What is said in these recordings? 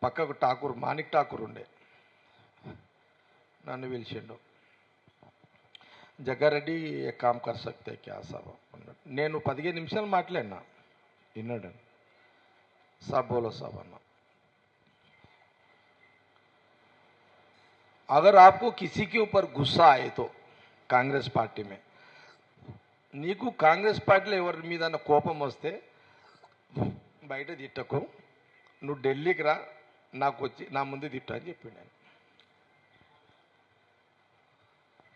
పక్కకు ఠాకూర్ మాణిక్ ఠాకూర్ ఉండే, నన్ను పిలిచిండు. జగ్గారెడ్డి ఏ కామ్ కర్ సక్తే క్యా సాబ్ అన్నాడు. నేను 15 నిమిషాలు మాట్లాడినా, విన్నాడు. సాబ్ బోలో సాబ్ అన్నా. अगर आपको किसी के ऊपर गुस्सा आए तो कांग्रेस पार्टी में నీకు కాంగ్రెస్ పార్టీలో ఎవరి మీద కోపం వస్తే బయట తిట్టకు, నువ్వు ఢిల్లీకి రా, నాకు వచ్చి నా ముందు తిట్టు అని చెప్పిండు ఆయన.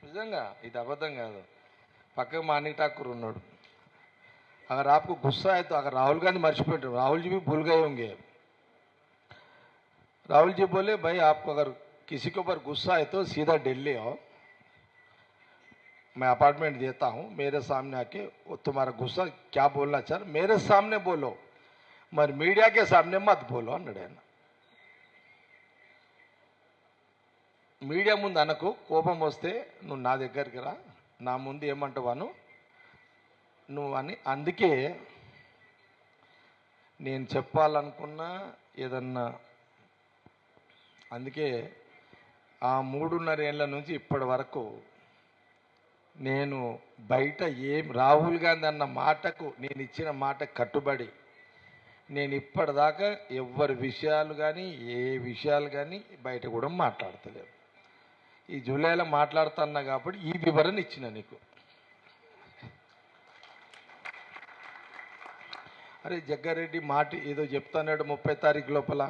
నిజంగా ఇది అబద్ధం కాదు. పక్కకు మాణిక్ ఠాకూర్ ఉన్నాడు. अगर आपको गुस्सा है तो अगर राहुल गांधी मर्चिपोयाరు, राहुल जी भी भूल गए होंगे. राहुल जी बोले भाई आपको अगर किसी के ऊपर गुस्सा है तो सीधा दिल्ली आओ, मैं अपार्टमेंट देता हूँ, मेरे सामने आके वो तुम्हारा गुस्सा क्या बोलना चाह मेरे सामने बोलो, मगर मीडिया के सामने मत बोलो అన్నాడు ఆయన. మీడియా ముందు అనకు, కోపం వస్తే నువ్వు నా దగ్గరికి రా, నా ముందు ఏమంటావాను నువ్వు అని. అందుకే నేను చెప్పాలనుకున్నా ఏదన్నా, అందుకే ఆ 3.5 ఏళ్ల నుంచి ఇప్పటి వరకు నేను బయట రాహుల్ గాంధీ అన్న మాటకు, నేను ఇచ్చిన మాట కట్టుబడి నేను ఇప్పటిదాకా ఎవరి విషయాలు కానీ ఏ విషయాలు కానీ బయట కూడా మాట్లాడతలేదు. ఈ జూలైలో మాట్లాడుతున్నా కాబట్టి ఈ వివరణ ఇచ్చిన నీకు. అరే జగ్గారెడ్డి మాట ఏదో చెప్తాన్నాడు 30 తారీఖు లోపల,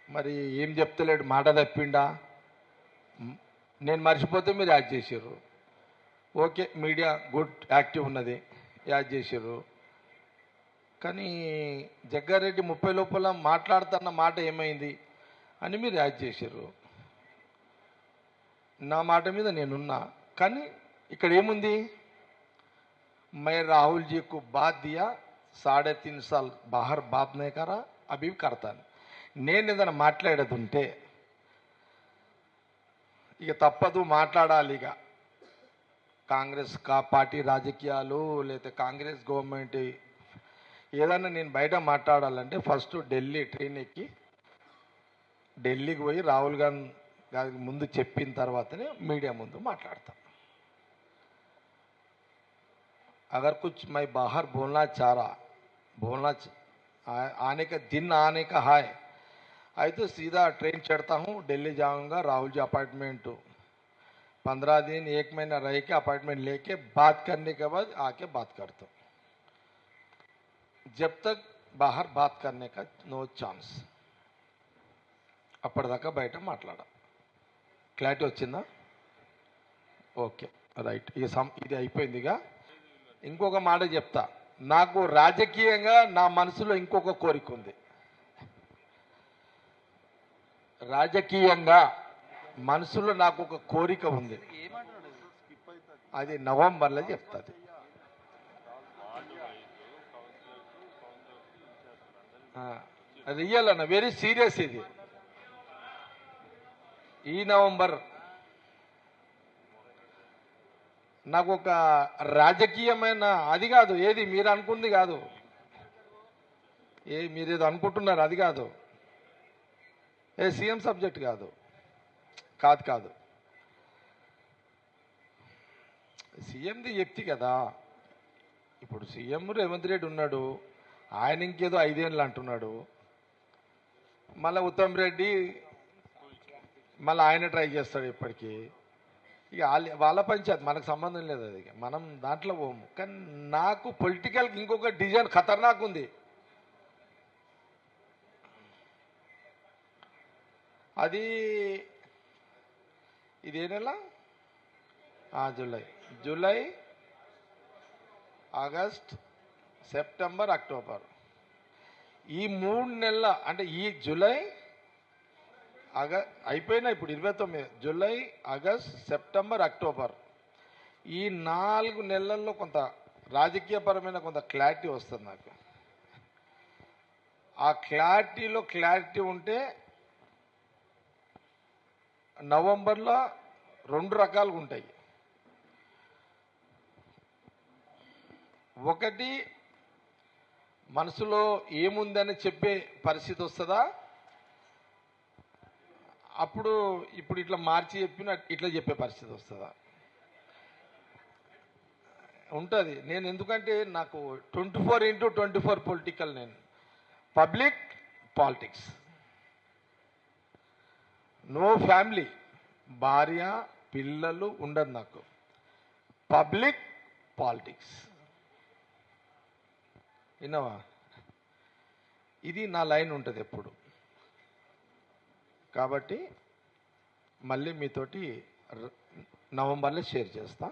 మరి ఏం చెప్తలేడు, మాట తప్పిండా? నేను మర్చిపోతే మీరు యాడ్ చేసారు. ఓకే, మీడియా గుడ్ యాక్టివ్ ఉన్నది, యాడ్ చేసారు. కానీ జగ్గారెడ్డి 30 లోపల మాట్లాడుతున్న మాట ఏమైంది అని మీరు యాడ్ చేసారు. నా మాట మీద నేనున్నా, కానీ ఇక్కడ ఏముంది, मैं राहुल जी को बात दिया 3.5 साल बाहर बात नहीं करा, अभी करता. నేను ఏదైనా మాట్లాడేది ఉంటే ఇక తప్పదు, మాట్లాడాలి. ఇక కాంగ్రెస్ పార్టీ రాజకీయాలు లేకపోతే కాంగ్రెస్ గవర్నమెంట్ ఏదైనా నేను బయట మాట్లాడాలంటే ఫస్ట్ ఢిల్లీ ట్రైన్ ఎక్కి ఢిల్లీకి పోయి రాహుల్ గాంధీ ముందు చెప్పిన తర్వాతనే మీడియా ముందు మాట్లాడతాను. अगर कुछ मैं बाहर बोलना चाह रहा, आने का दिन आने का है तो सीधा ट्रेन चढ़ता हूँ, दिल्ली जाऊँगा, राहुल जी अपार्टमेंट 15 दिन 1 महीना रह के अपार्टमेंट लेके बात करने के बाद आके बात करता हूँ. जब तक बाहर बात करने का नो चांस. అప్పటిదాకా బయట మాట్లాడా. క్లారిటీ వచ్చిందా? Okay right. ఇది అయిపోయిందిగా. ఇంకొక మాట చెప్తా, నాకు రాజకీయంగా నా మనసులో ఇంకొక కోరిక ఉంది. రాజకీయంగా మనసులో నాకు ఒక కోరిక ఉంది, అది నవంబర్లో చెప్తాది. రియల్ అన్న, వెరీ సీరియస్. ఇది ఈ నవంబర్ నాకు ఒక రాజకీయమైన, అది కాదు, ఏది మీరు అనుకుంది కాదు, మీరేదో అనుకుంటున్నారు అది కాదు, సీఎం సబ్జెక్ట్ కాదు, కాదు సీఎంది చెప్తి కదా. ఇప్పుడు సీఎం రేవంత్ రెడ్డి ఉన్నాడు, ఆయన ఇంకేదో 5 ఏళ్ళు అంటున్నాడు, మళ్ళీ ఉత్తమ్ రెడ్డి మళ్ళీ ఆయన ట్రై చేస్తాడు ఇప్పటికీ. ఇక వాళ్ళ పంచాయతీ, మనకు సంబంధం లేదు, అది మనం దాంట్లో పోము. కానీ నాకు పొలిటికల్ ఇంకొక డిజైన్ ఖతర్నాక్ ఉంది. అది ఇదే నెల, జూలై ఆగస్ట్ సెప్టెంబర్ అక్టోబర్, ఈ 3 నెలల, అంటే ఈ జూలై అయిపోయినా ఇప్పుడు 29, జూలై ఆగస్ట్ సెప్టెంబర్ అక్టోబర్, ఈ 4 నెలల్లో కొంత రాజకీయపరమైన కొంత క్లారిటీ వస్తుంది నాకు. ఆ క్లారిటీలో క్లారిటీ ఉంటే నవంబర్లో 2 రకాలుగా ఉంటాయి. ఒకటి మనసులో ఏముందని చెప్పే పరిస్థితి వస్తుందా? అప్పుడు ఇప్పుడు ఇట్లా మార్చి చెప్పిన ఇట్లా చెప్పే పరిస్థితి వస్తుందా? ఉంటుంది. నేను ఎందుకంటే నాకు 24/24 పొలిటికల్, నేను పబ్లిక్ పాలిటిక్స్, నో ఫ్యామిలీ, భార్య పిల్లలు ఉండదు నాకు, పబ్లిక్ పాలిటిక్స్. విన్నావా? ఇది నా లైన్ ఉంటుంది ఎప్పుడు. కాబట్టి మళ్ళీ మీతోటి నవంబర్లో షేర్ చేస్తా.